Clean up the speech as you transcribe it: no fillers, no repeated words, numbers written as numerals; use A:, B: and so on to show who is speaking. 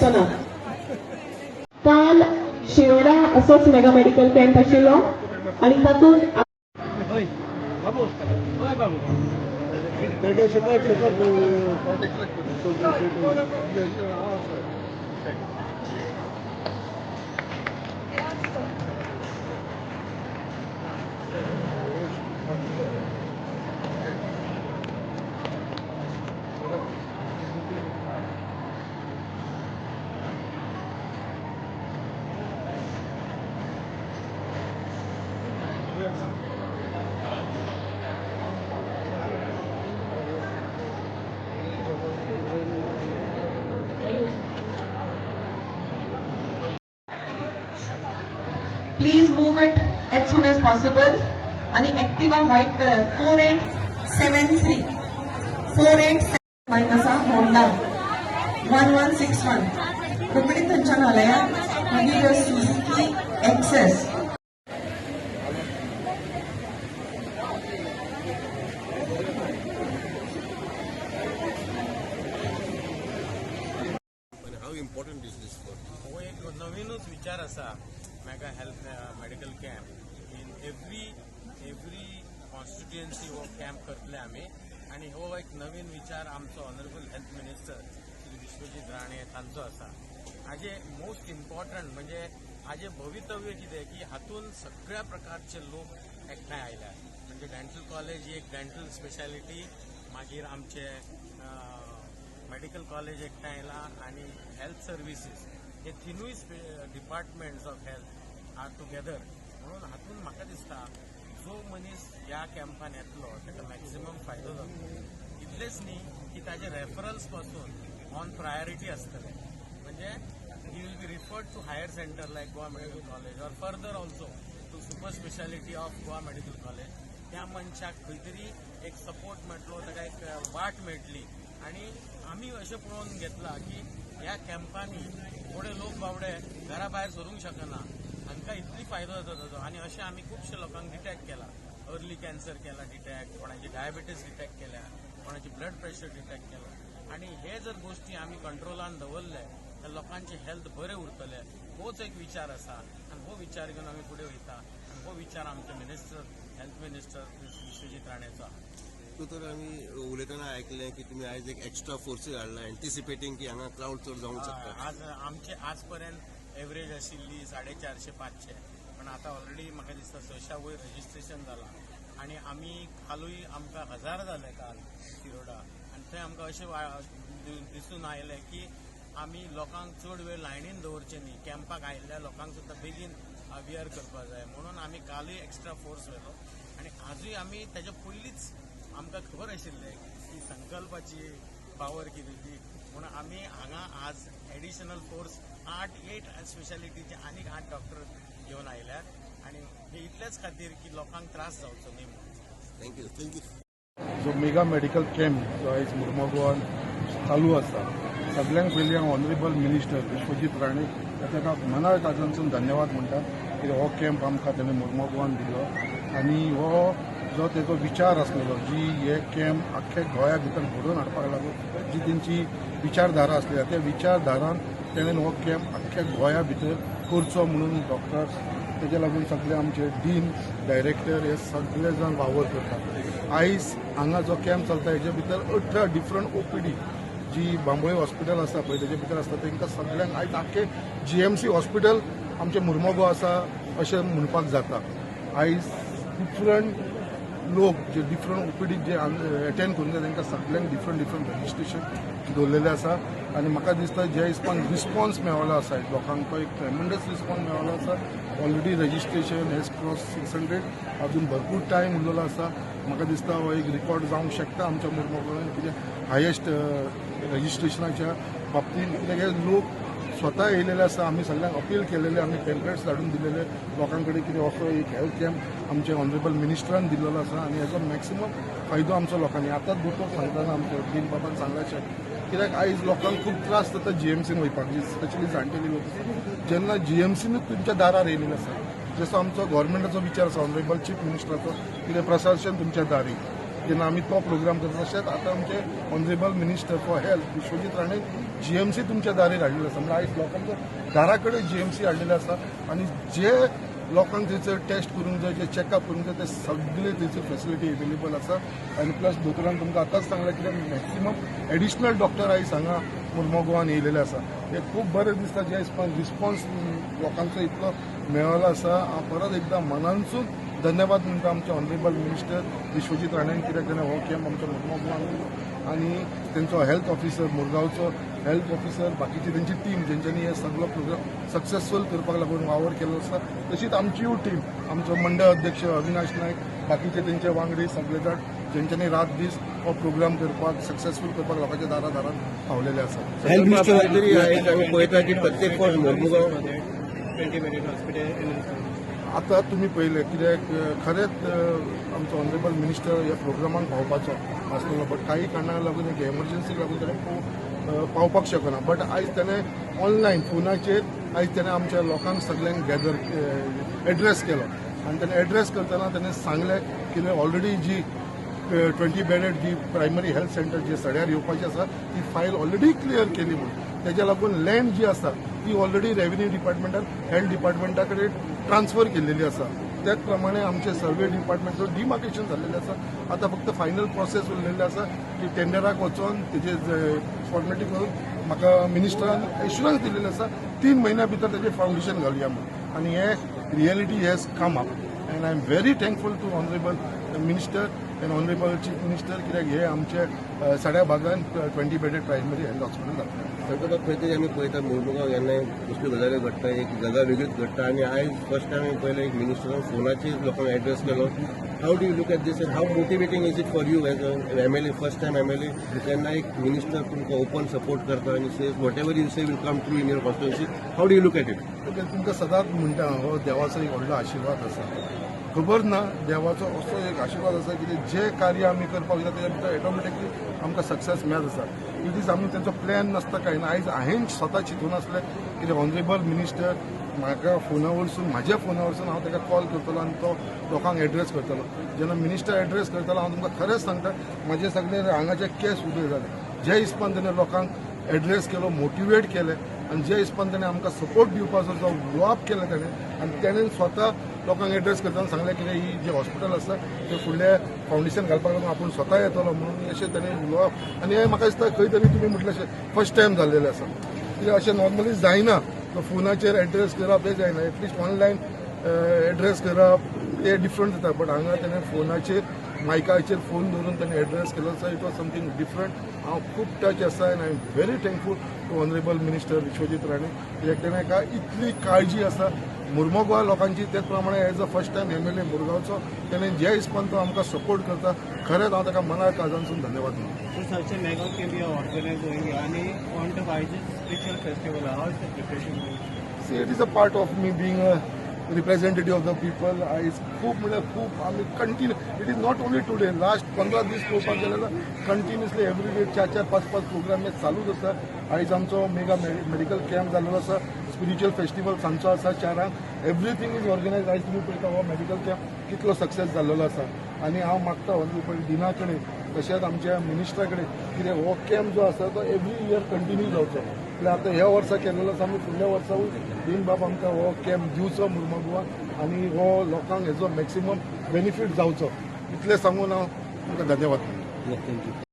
A: आसतना काल शिरोडा असोच मेगा मेडिकल कॅम्प आशिल्लो आनी तातूंत Please move it as soon as possible. आणि Activa white color 4873 487 minus Honda 1161 Konkani थंयच्यान आल्या मागीर Suzuki access
B: Important is this for?
C: हो एक नवीनच विचार असा mega health medical camp in every constituency हो कॅम्प करतले आम्ही आणि हो एक नवीन विचार आमचो honourable health minister Shri Vishwajit Rane तांचो असा. हाजे मोस्ट इम्पॉर्टंट म्हणजे हाजे भवितव्य कितें की हातून सगळ्या प्रकारचे लोक एकठांय आयल्या. म्हणजे डेंटल कॉलेज एक डेंटल स्पेशालिटी मागीर आमचे मेडिकल कॉलेज एकठांय आयला आणि हेल्थ सर्विसीस हे तिनूय departments of health are together. म्हणून हातून म्हाका दिसता जो मनीस ह्या कॅम्पान येतलो ताका मॅक्सिमम फायदो जातलो. इतलेच न्ही की ताजे रेफरल्स पासून ऑन प्रायोरिटी आसतले. म्हणजे he will be referred to higher centre like Goa medical college or further also to super speciality of Goa medical college. त्या मनशाक खंय तरी एक सपोर्ट मेळटलो, ताका एक वाट मेळटली. आणि आम्ही अशें पळोवन घेतला की ह्या कॅम्पांनी थोडे लोक बावडे घरा भायर सरूंक शकना, हांकां इतली फायदो जाता ताजो. आनी अशें आमी खुबशे लोकांक डिटेक्ट केला. अर्ली कॅन्सर केला डिटेक्ट, कोणाची डायबिटीस डिटेक्ट केल्या, कोणाची ब्लड प्रेशर डिटेक्ट केला. आणि हे जर गोष्टी आमी कंट्रोलान दवरले तर लोकांचे हेल्थ बरें उरतले. होच एक विचार आसा आनी हो विचार घेवन आमी फुडें वयता. आनी हो विचार आमचे हेल्थ मिनिस्टर विश्वजीत राणेचो आहा.
B: तर आम्ही उलयतना ऐकले की तुम्ही आज एक एक्स्ट्रा फोर्स हाडला एंटिसिपेटिंग की हांगा क्राउड चड जावंक शकता.
C: आज आमचे आजपर्यंत एवरेज आशिल्ली 450-500 पण आता ऑलरेडी म्हाका दिसता 600 वयर रजिस्ट्रेशन जाला. आणि आमी कालूय आमकां 1000 जाले काल शिरोडा. आनी थंय आमकां अशें दिसून आयलें की आमी लोकांक चड वेळ लायनीन दवरचे न्ही, कॅम्पाक आयिल्ल्या लोकांक सुद्दां बेगीन अवेअर करपाक जाय. म्हणून आमी कालूय एक्स्ट्रा फोर्स व्हेलो. आनी आजूय आमी तेच्या पयलींच आमकां खबर आशिल्लें की संकल्पाची पावर कितें ती. म्हणून आमी हांगा आज एडिशनल फोर्स 8 स्पेशालिटीचे आनीक 8 डॉक्टर घेवन आयल्यात. आनी हे इतलेच खातीर की लोकांक त्रास जावचो न्ही म्हणून.
B: थँक्यू.
D: जो मेगा मेडिकल कॅम्प जो आयज मुर्मुगांवान चालू आसा, सगळ्यांक पयलीं हांव ऑनरेबल मिनिस्टर विश्वजीत राणे ताका मनाच्यानसून धन्यवाद म्हणटा की हो कॅम्प आमकां ताणें मुर्मुगांवान दिलो. आनी हो जो तेजो विचार आसलेलो, जी हे कॅम्प आख्ख्या गोंया भितर घडोवन हाडपाक लागून जी तेंची विचारधारा आसली त्या विचारधारान तेणें हो कॅम्प आख्ख्या गोंया भितर करचो म्हणून डॉक्टर्स तेजे लागून सगळे आमचे डीन डायरेक्टर हे सगळे जाण वावर करतात. आयज हांगा जो कॅम्प चलता हेजे भितर 18 डिफरंट ओपीडी जी बांबोळे हॉस्पिटल आसा पळय तेजे भितर आसता तांकां सगळ्यांक आयज आख्खे GMC हॉस्पिटल आमचे मुर्मुगांव आसा अशें म्हणपाक जाता. आयज डिफरंट लोक जे डिफरंट ओपीडी जे अटेंड करून तांकां सगळ्यांक डिफरंट रजिस्ट्रेशन दवरलेलें आसा. आनी म्हाका दिसता जे हिसपान रिस्पॉन्स मेळ्ळो आसा लोकांक तो एक ट्रेमेंडस रिस्पॉन्स मेळ्ळो आसा. Already registration hedge cross 600. अजून भरपूर टायम उरलेलो आसा. म्हाका दिसता हो एक रिकॉर्ड जावंक शकता आमच्या मुर्मुगांवान कितें हायेस्ट रजिस्ट्रेशनाच्या बाबतींत. कित्याक हे लोक स्वता येयलेले आसा. आमी सगळ्यांक अपील केलेले, आमी पॅम्पलेट्स धाडून दिलेले लोकां कडेन कितें असो एक हेल्थ कॅम्प आमचे ऑनरेबल मिनिस्टरान दिल्लो आसा. आनी हेजो मॅक्सिमम फायदो आमच्या लोकांनी आतांच दुटो सांगतना आमच्या डीन बाबान सांगलाशें कित्याक आयज लोकांक खूब त्रास जाता GMCन वयपाक, स्पेशली जाणटेली लोक जेन्ना GMCनूच तुमच्या दारार येयलेले आसा. जसो आमचो गव्हर्मेंटाचो विचार आसा ऑनरेबल चीफ मिनिस्टराचो कितें प्रशासन तुमच्या दारी जेन्ना आमी तो प्रोग्राम करता तशेंच आतां आमचे honourable minister for health Vishwajit Rane GMC तुमच्या दारीर हाडलेलो आसा म्हणजे आयज लोकांच्या दारा कडेन जीएमसी हाडलेले आसा आनी जे लोकांक थंयसर टेस्ट करूंक जाय जे चॅकअप करूंक जाय ते सगळे थंयसर फेसिलिटी अवेलेबल आसा आनी प्लस दोतोरान तुमकां आतांच सांगलां कित्याक मॅक्सिमम एडिशनल डॉक्टर आयज हांगा मुर्मगांवान येयलेले आसा हे खूब बरें दिसता जे हिसपान रिस्पॉन्स लोकांचो इतलो मेळ्ळो आसा हांव परत एकदां मनानसून धन्यवाद म्हणटा आमचे ऑनरेबल मिनिस्टर विश्वजीत राणेन कित्याक ताणें हो कॅम्प आमच्या मुर्मगांवान आनी तेंचो हेल्थ ऑफिसर मुरगांवचो हेल्थ ऑफिसर बाकीची तेंची टीम जेंच्यांनी हे सगळो प्रोग्राम सक्सेसफूल करपाक लागून वावर केलो आसा तशीच आमचीय टीम आमचो मंडळ अध्यक्ष अविनाश नायक बाकीचे तेंचे वांगडी सगळे जाण जेंच्यांनी रात दीस हो प्रोग्राम करपाक सक्सेसफूल करपाक लोकांच्या दारान पावलेले आसा
B: हेल्थ मिनिस्टर तरी आमी पळयता की प्रत्येक फावट मुर्मुगांव
D: आतां तुमी पळयलें कित्याक खरेंच आमचो ऑनरेबल मिनिस्टर ह्या प्रोग्रामाक पावपाचो आसलेलो बट काही कारणाक लागून एक एमर्जन्सीक लागून ताणें पावपाक शकना बट आयज ताणें ऑनलायन फोनाचेर आयज ताणें आमच्या लोकांक सगळ्यांक गॅदर एड्रेस केलो आनी ताणें एड्रेस करतना ताणें सांगलें की ऑलरेडी जी 20 बेडेड जी प्रायमरी हेल्थ सेंटर जे सड्यार येवपाची आसा ती फायल ऑलरेडी क्लियर केली म्हणून तेज्या लागून लँड जी आसा ती ऑलरेडी रेव्हेन्यू डिपार्टमेंटान हेल्थ डिपार्टमेंटा कडेन ट्रान्सफर केलेली आसा त्याच प्रमाणे आमचे सर्वे डिपार्टमेंटचो डिमार्केशन जाल्लेलें आसा आतां फक्त फायनल प्रोसेस उरलेली आसा की टेंडराक वचून तेजे फॉर्मेलिटी करून म्हाका मिनिस्टरान एश्युरन्स दिलेली आसा 3 म्हयन्या भितर तेजें फावंडेशन घालुया म्हणून आनी हे reality has come up and I am very thankful to honourable minister and honourable chief minister कित्याक हे आमचे सड्या भागान 20 बेडेड प्रायमरी हेल्थ हॉस्पिटल जातलें
B: संकटात खंय तरी आमी पळयता मुर्मुगांव केन्नाय दुसऱ्यो गजाली घडटा एक जागा वेगळीच घडटा आनी आयज फर्स्ट टायम हांवें पयलें एक मिनिस्टरान फोनाचेर लोकांक एड्रेस केलो how do you look at this and how motivating is it for you as a MLA first time MLA तेन्ना एक मिनिस्टर तुमकां ओपन सपोर्ट करता आनी says whatever you say will come true in your constituency how do you look at it
D: तुमकां सदांच म्हणटा हो देवाचो एक व्हडलो आशिर्वाद आसा खबर ना देवाचो असो एक आशिर्वाद आसा की जे कार्य आमी करपाक जाता तेच्या भितर ऑटोमॅटिकली आमकां सक्सेस मेळत आसा इट इज आमी तेंचो प्लॅन नासता काय ना आयज हांवें स्वता चिंतून आसलें की ऑनरेबल मिनिस्टर म्हाका फोना वरसून म्हाज्या फोना वरसून हांव ताका कॉल करतलो आनी तो लोकांक एड्रेस करतलो जेन्ना मिनिस्टर एड्रेस करतलो हांव तुमकां खरेंच सांगता म्हाजे सगळे हांगाचे केस उदय जाले जे हिसपान ताणें लोकांक एड्रेस केलो मोटिवेट केलें आनी जे हिसपान ताणें आमकां सपोर्ट दिवपाचो जो ग्रोअप केला ताणें आनी ताणें स्वता लोकांक एड्रेस करतना सांगलें की ही जे हॉस्पिटल आसा ते फुडले फावंडेशन घालपाक लागून आपूण स्वता येतलो म्हणून अशें ताणें ग्रोअप आनी हें म्हाका दिसता खंय तरी तुमी म्हटलें अशें फर्स्ट टायम जाल्लेलें आसा कित्याक अशें नॉर्मली जायना तो फोनाचेर एड्रेस करप हें जायना एटलिस्ट ऑनलायन एड्रेस करप ते डिफरंट जाता बट हांगा ताणें फोनाचेर मायकाचेर फोन धरून ताणें एड्रेस केलो आसा इट वॉज समथींग डिफरंट हांव खूब टच आसा and I am very thankful to honourable minister Vishwajit Rane कित्याक ताणें काय इतली काळजी आसा मुर्मगांव लोकांची तेच प्रमाणे as a first time MLA मुरगांवचो ताणें जे हिसपान तो आमकां सपोर्ट करता खरेंच हांव ताका मना काळजानसून धन्यवाद म्हणटा
E: such a mega camp you are organizing and on the Vijay spiritual festival, how is the preparation going?
D: See, it is a part of me being a representative of the people. I खूप म्हणजे खूप आम्ही continue it is not only today last 15 दीस पळोवपाक गेल्यार continuously every day 4-4 5-5 programme हे चालूच आसा आयज आमचो मेगा मेडिकल कॅम्प जाल्लो आसा स्पिरिच्युअल फेस्टिवल सांजचो आसा 4 एवरीथींग इज ऑर्गनायज आयज तुमी पळयता हो मेडिकल कॅम्प कितलो सक्सेस जाल्लो आसा आनी हांव मागता ऑनरेबल दिना कडेन तशेंच आमच्या मिनिस्टरा कडेन कितें हो कॅम्प जो आसा तो एवरी इयर कंटिन्यू जावचो म्हटल्यार आतां ह्या वर्सा केल्लो आसा आमी फुडल्या वर्सावूय दिन बाब आमकां हो कॅम्प दिवचो मुर्मगांवाक आनी हो लोकांक हेजो मॅक्सिमम बेनिफीट जावचो इतलें सांगून हांव तुमकां धन्यवाद
B: थँक्यू